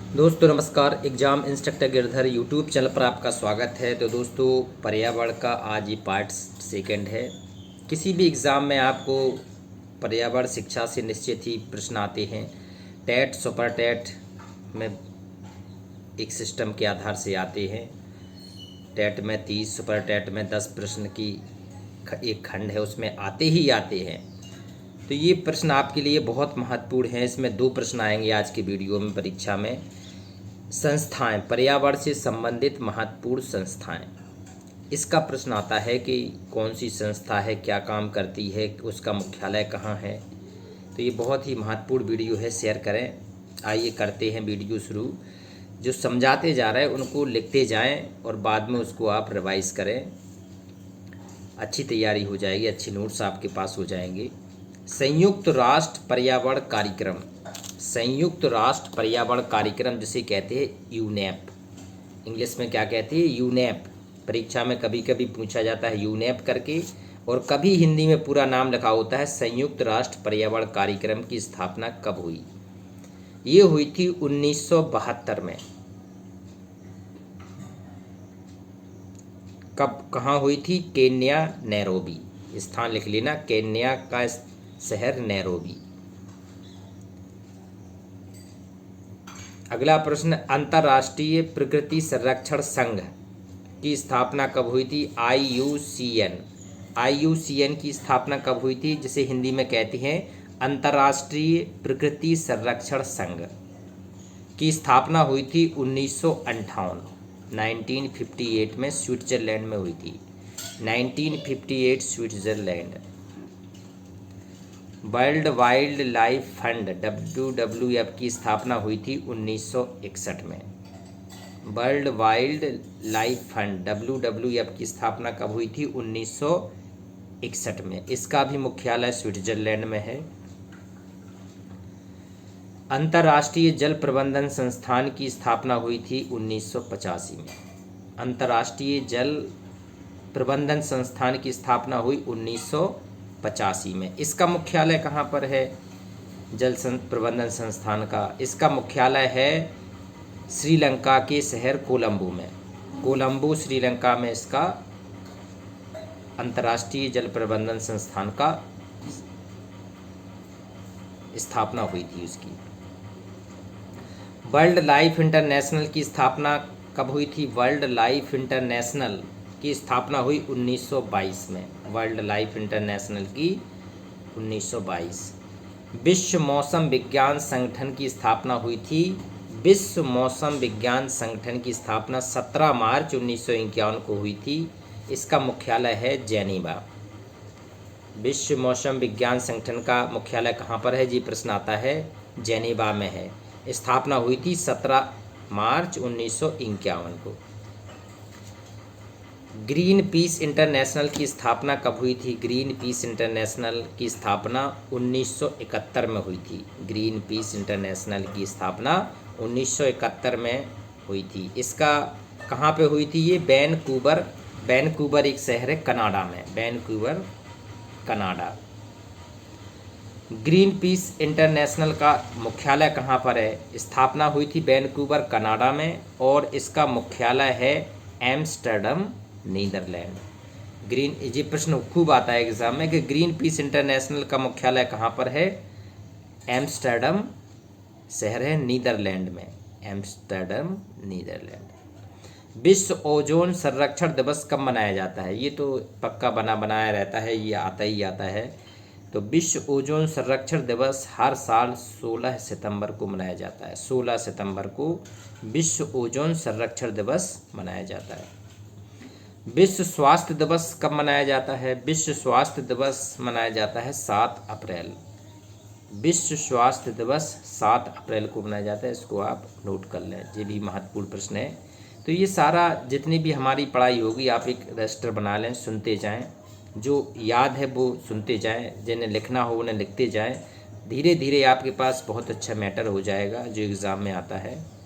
दोस्तों नमस्कार। Exam instructor Girdhar YouTube channel पर आपका स्वागत है। तो दोस्तों पर्यावरण का आज ये पार्ट सेकंड है। किसी भी एग्ज़ाम में आपको पर्यावरण शिक्षा से निश्चित ही प्रश्न आते हैं। टेट सुपर टेट में एक सिस्टम के आधार से आते हैं। टेट में 30, सुपर टेट में 10 प्रश्न की एक खंड है, उसमें आते ही आते हैं। तो ये प्रश्न आपके लिए बहुत महत्वपूर्ण है। इसमें 2 प्रश्न आएंगे आज की वीडियो में परीक्षा में। संस्थाएं, पर्यावरण से संबंधित महत्वपूर्ण संस्थाएं। इसका प्रश्न आता है कि कौन सी संस्था है, क्या काम करती है, उसका मुख्यालय कहाँ है। तो ये बहुत ही महत्वपूर्ण वीडियो है, शेयर करें। आइए करते हैं वीडियो शुरू। जो समझाते जा रहे हैं उनको लिखते जाएं और बाद में उसको आप रिवाइज करें। अच्छी तैयारी हो जाएगी, अच्छे नोट्स आपके पास हो जाएंगे। संयुक्त राष्ट्र पर्यावरण कार्यक्रम, संयुक्त राष्ट्र पर्यावरण कार्यक्रम जिसे कहते हैं यूनेप, इंग्लिश में क्या कहते हैं, यूनेप। परीक्षा में कभी कभी पूछा जाता है यूनेप करके, और कभी हिंदी में पूरा नाम लिखा होता है। संयुक्त राष्ट्र पर्यावरण कार्यक्रम की स्थापना कब हुई? ये हुई थी 1972 में। कब, कहाँ हुई थी? Kenya, Nairobi. स्थान लिख लेना, केन्या का शहर नैरोबी। अगला प्रश्न, अंतर्राष्ट्रीय प्रकृति संरक्षण संघ की स्थापना कब हुई थी? IUCN। IUCN की स्थापना कब हुई थी, जिसे हिंदी में कहते हैं अंतर्राष्ट्रीय प्रकृति संरक्षण संघ की स्थापना हुई थी 1958 में स्विट्जरलैंड में हुई थी। 1958 Switzerland. World wild life fund WWF की स्थापना हुई थी 1961 में। World wild life fund WWF की स्थापना कब हुई थी? 1961 में। इसका भी मुख्यालय स्विट्जरलैंड में है। अंतर्राष्ट्रीय जल प्रबंधन संस्थान की स्थापना हुई थी 1985 में। अंतर्राष्ट्रीय जल प्रबंधन संस्थान की स्थापना हुई 1985 में। इसका मुख्यालय कहाँ पर है? जल प्रबंधन संस्थान का, इसका मुख्यालय है श्रीलंका के शहर कोलंबो में। कोलंबो श्रीलंका में इसका अंतर्राष्ट्रीय जल प्रबंधन संस्थान का स्थापना हुई थी उसकी। वर्ल्ड लाइफ इंटरनेशनल की स्थापना कब हुई थी? वर्ल्ड लाइफ इंटरनेशनल की स्थापना हुई 1922 में। वर्ल्ड लाइफ इंटरनेशनल की 1922। विश्व मौसम विज्ञान संगठन की स्थापना हुई थी। विश्व मौसम विज्ञान संगठन की स्थापना 17 मार्च 1951 को हुई थी। इसका मुख्यालय है जेनेवा। विश्व मौसम विज्ञान संगठन का मुख्यालय कहाँ पर है? जी प्रश्न आता है, जेनेवा में है। स्थापना हुई थी 17 मार्च 1951 को। ग्रीन पीस इंटरनेशनल की स्थापना कब हुई थी? ग्रीन पीस इंटरनेशनल की स्थापना 1971 में हुई थी। ग्रीन पीस इंटरनेशनल की स्थापना 1971 में हुई थी। इसका कहाँ पे हुई थी? ये वैनकूवर, वैनकूवर एक शहर है कनाडा में, Vancouver Canada. Green peas international का मुख्यालय कहाँ पर है? स्थापना हुई थी वैनकूवर कनाडा में, और इसका मुख्यालय है एम्स्टर्डम, नीदरलैंड। ग्रीन, ये प्रश्न खूब आता है एग्जाम में कि ग्रीन पीस इंटरनेशनल का मुख्यालय कहाँ पर है? एम्स्टर्डम शहर है नीदरलैंड में, एम्स्टर्डम नीदरलैंड। विश्व ओजोन संरक्षण दिवस कब मनाया जाता है? ये तो पक्का बना बनाया रहता है, ये आता ही आता है। तो विश्व ओजोन संरक्षण दिवस हर साल 16 सितंबर को मनाया जाता है। 16 सितंबर को विश्व ओजोन संरक्षण दिवस मनाया जाता है। विश्व स्वास्थ्य दिवस कब मनाया जाता है? विश्व स्वास्थ्य दिवस मनाया जाता है 7 अप्रैल। विश्व स्वास्थ्य दिवस 7 अप्रैल को मनाया जाता है। इसको आप नोट कर लें, ये भी महत्वपूर्ण प्रश्न है। तो ये सारा जितनी भी हमारी पढ़ाई होगी आप एक रजिस्टर बना लें, सुनते जाएं। जो याद है वो सुनते जाएं, जिन्हें लिखना हो उन्हें लिखते जाएं। धीरे धीरे आपके पास बहुत अच्छा मैटर हो जाएगा जो एग्ज़ाम में आता है।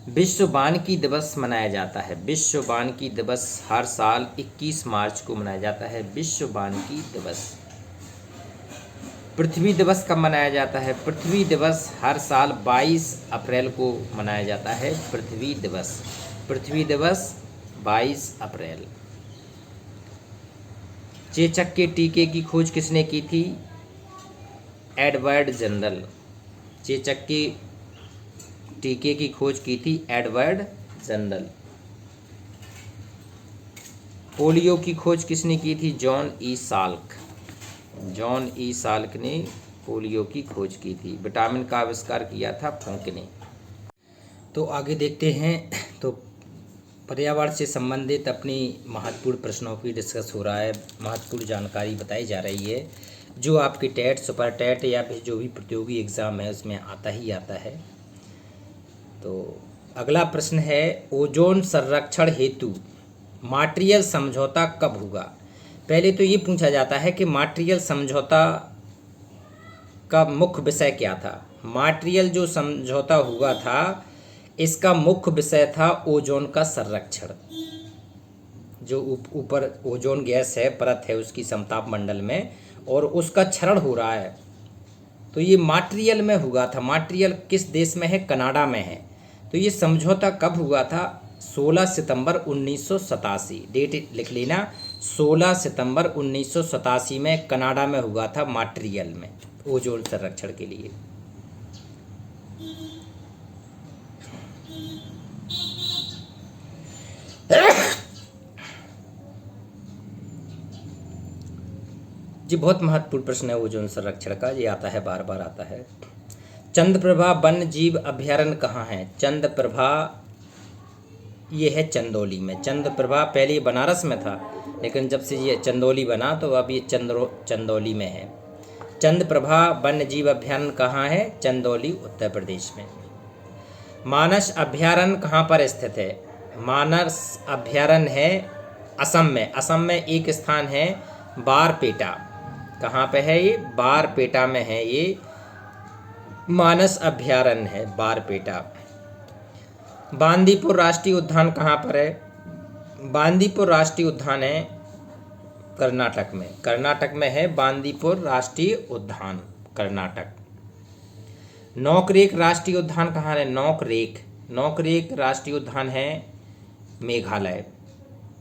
विश्व वानिकी दिवस मनाया जाता है। विश्व वानिकी दिवस हर साल 21 मार्च को मनाया जाता है। विश्व वानिकी दिवस। पृथ्वी दिवस कब मनाया जाता है? पृथ्वी दिवस हर साल 22 अप्रैल को मनाया जाता है। पृथ्वी दिवस, पृथ्वी दिवस 22 अप्रैल। चेचक के टीके की खोज किसने की थी? Edward general. चेचक के टीके की खोज की थी एडवर्ड जनरल। पोलियो की खोज किसने की थी? John E Salk. John E Salk ने पोलियो की खोज की थी। विटामिन का आविष्कार किया था फंक ने। तो आगे देखते हैं। तो पर्यावरण से संबंधित अपनी महत्वपूर्ण प्रश्नों की डिस्कस हो रहा है, महत्वपूर्ण जानकारी बताई जा रही है जो आपके टेट, सुपर टेट या फिर जो भी प्रतियोगी एग्ज़ाम है उसमें आता ही आता है। तो अगला प्रश्न है, ओजोन संरक्षण हेतु मॉन्ट्रियल समझौता कब हुआ? पहले तो ये पूछा जाता है कि मॉन्ट्रियल समझौता का मुख्य विषय क्या था। मॉन्ट्रियल जो समझौता हुआ था इसका मुख्य विषय था ओजोन का संरक्षण। जो ऊपर ओजोन गैस है, परत है उसकी समताप मंडल में, और उसका क्षरण हो रहा है, तो ये मॉन्ट्रियल में हुआ था। मॉन्ट्रियल किस देश में है? कनाडा में है। तो ये समझौता कब हुआ था? 16 सितंबर 1987। डेट लिख लेना, 16 सितंबर 1987 में कनाडा में हुआ था, मॉन्ट्रियल में, ओजोन संरक्षण के लिए। जी बहुत महत्वपूर्ण प्रश्न है ओजोन संरक्षण का, ये आता है, बार बार आता है। चंद्रप्रभा वन्य जीव अभ्यारण्य कहाँ है? चंद्रप्रभा ये है चंदौली में। चंद्रप्रभा पहले ये बनारस में था, लेकिन जब से ये चंदौली बना तो अब ये चंदौली में है। चंद्रप्रभा वन्य जीव अभ्यारण्य कहाँ है? चंदौली, उत्तर प्रदेश में। मानस अभ्यारण्य कहाँ पर स्थित है? मानस अभ्यारण्य है असम में। असम में एक स्थान है बारपेटा। कहाँ पे है ये? बारपेटा में है ये मानस अभ्यारण्य है, बारपेटा। बांदीपुर राष्ट्रीय उद्यान कहाँ पर है? बांदीपुर राष्ट्रीय उद्यान है कर्नाटक में। कर्नाटक में है बांदीपुर राष्ट्रीय उद्यान, कर्नाटक। नौकरेक राष्ट्रीय उद्यान कहाँ है? नौकरेक, नौकरेक राष्ट्रीय उद्यान है मेघालय।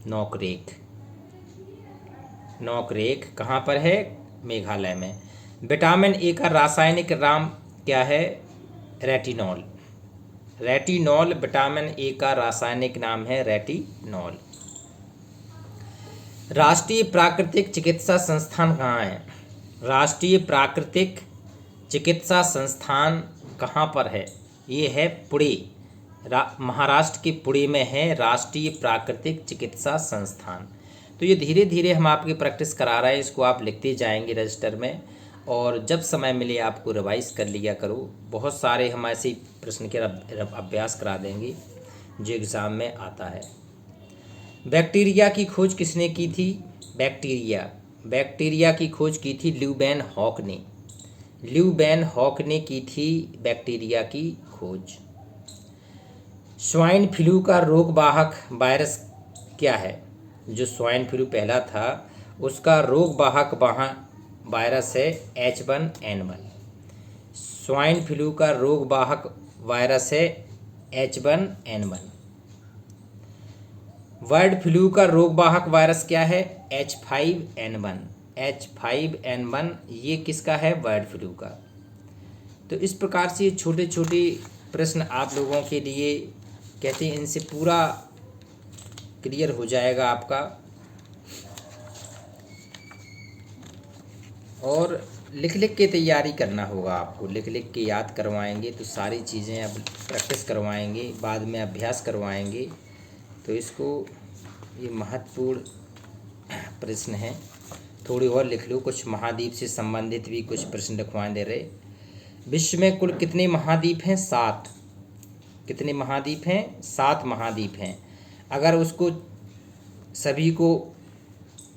नौकरेक, नौकरेक कहाँ पर है? मेघालय में। विटामिन ए का रासायनिक नाम क्या है? रेटिनॉल। रेटिनॉल, विटामिन ए का रासायनिक नाम है रेटिनॉल। राष्ट्रीय प्राकृतिक चिकित्सा संस्थान कहाँ है? राष्ट्रीय प्राकृतिक चिकित्सा संस्थान कहाँ पर है? ये है पुणे, महाराष्ट्र के पुणे में है राष्ट्रीय प्राकृतिक चिकित्सा संस्थान। तो ये धीरे धीरे हम आपकी प्रैक्टिस करा रहे हैं, इसको आप लिखते जाएंगे रजिस्टर में, और जब समय मिले आपको रिवाइज कर लिया करो। बहुत सारे हम ऐसे प्रश्न के अभ्यास करा देंगे जो एग्ज़ाम में आता है। बैक्टीरिया की खोज किसने की थी? बैक्टीरिया की खोज की थी ल्यूबेन हॉक ने। ल्यूबेन हॉक ने की थी बैक्टीरिया की खोज। स्वाइन फ्लू का रोगवाहक वायरस क्या है? जो स्वाइन फ्लू पहला था उसका रोगवाहक वायरस है H1N1। स्वाइन फ्लू का रोगवाहक वायरस है H1N1। बर्ड फ्लू का रोगवाहक वायरस क्या है? H5N1। H5N1 ये किसका है? बर्ड फ्लू का। तो इस प्रकार से छोटे छोटे प्रश्न आप लोगों के लिए कहते हैं, इनसे पूरा क्लियर हो जाएगा आपका, और लिख लिख के तैयारी करना होगा आपको। लिख लिख के याद करवाएंगे तो सारी चीज़ें अब प्रैक्टिस करवाएंगे, बाद में अभ्यास करवाएंगे। तो इसको, ये महत्वपूर्ण प्रश्न है, थोड़ी और लिख लो। कुछ महाद्वीप से संबंधित भी कुछ प्रश्न लिखवाएं दे रहे। विश्व में कुल कितने महाद्वीप हैं? 7। कितने महाद्वीप हैं? 7 महाद्वीप हैं। अगर उसको सभी को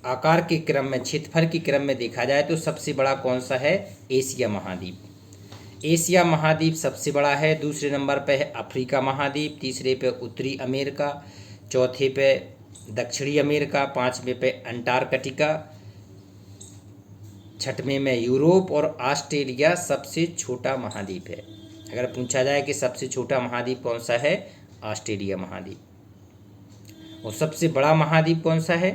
आकार के क्रम में, क्षेत्रफल के क्रम में देखा जाए तो सबसे बड़ा कौन सा है? एशिया महाद्वीप। एशिया महाद्वीप सबसे बड़ा है। दूसरे नंबर पे है अफ्रीका महाद्वीप, तीसरे पे उत्तरी अमेरिका, चौथे पे दक्षिणी अमेरिका, पाँचवें पे अंटार्कटिका, छठवें में यूरोप और ऑस्ट्रेलिया सबसे छोटा महाद्वीप है। अगर पूछा जाए कि सबसे छोटा महाद्वीप कौन सा है, ऑस्ट्रेलिया महाद्वीप। और सबसे बड़ा महाद्वीप कौन सा है,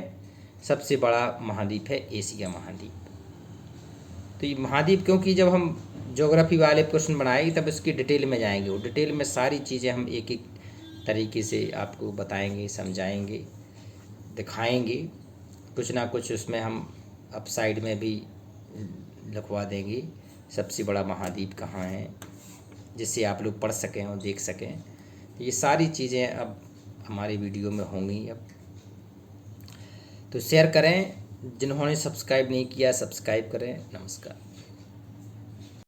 सबसे बड़ा महाद्वीप है एशिया महाद्वीप। तो ये महाद्वीप, क्योंकि जब हम ज्योग्राफी वाले प्रश्न बनाएंगे तब इसकी डिटेल में जाएंगे, और डिटेल में सारी चीज़ें हम एक एक तरीके से आपको बताएंगे, समझाएंगे, दिखाएंगे। कुछ ना कुछ उसमें हम अब साइड में भी लिखवा देंगे सबसे बड़ा महाद्वीप कहाँ है, जिससे आप लोग पढ़ सकें और देख सकें। ये सारी चीज़ें अब हमारी वीडियो में होंगी। अब तो शेयर करें, जिन्होंने सब्सक्राइब नहीं किया सब्सक्राइब करें। नमस्कार।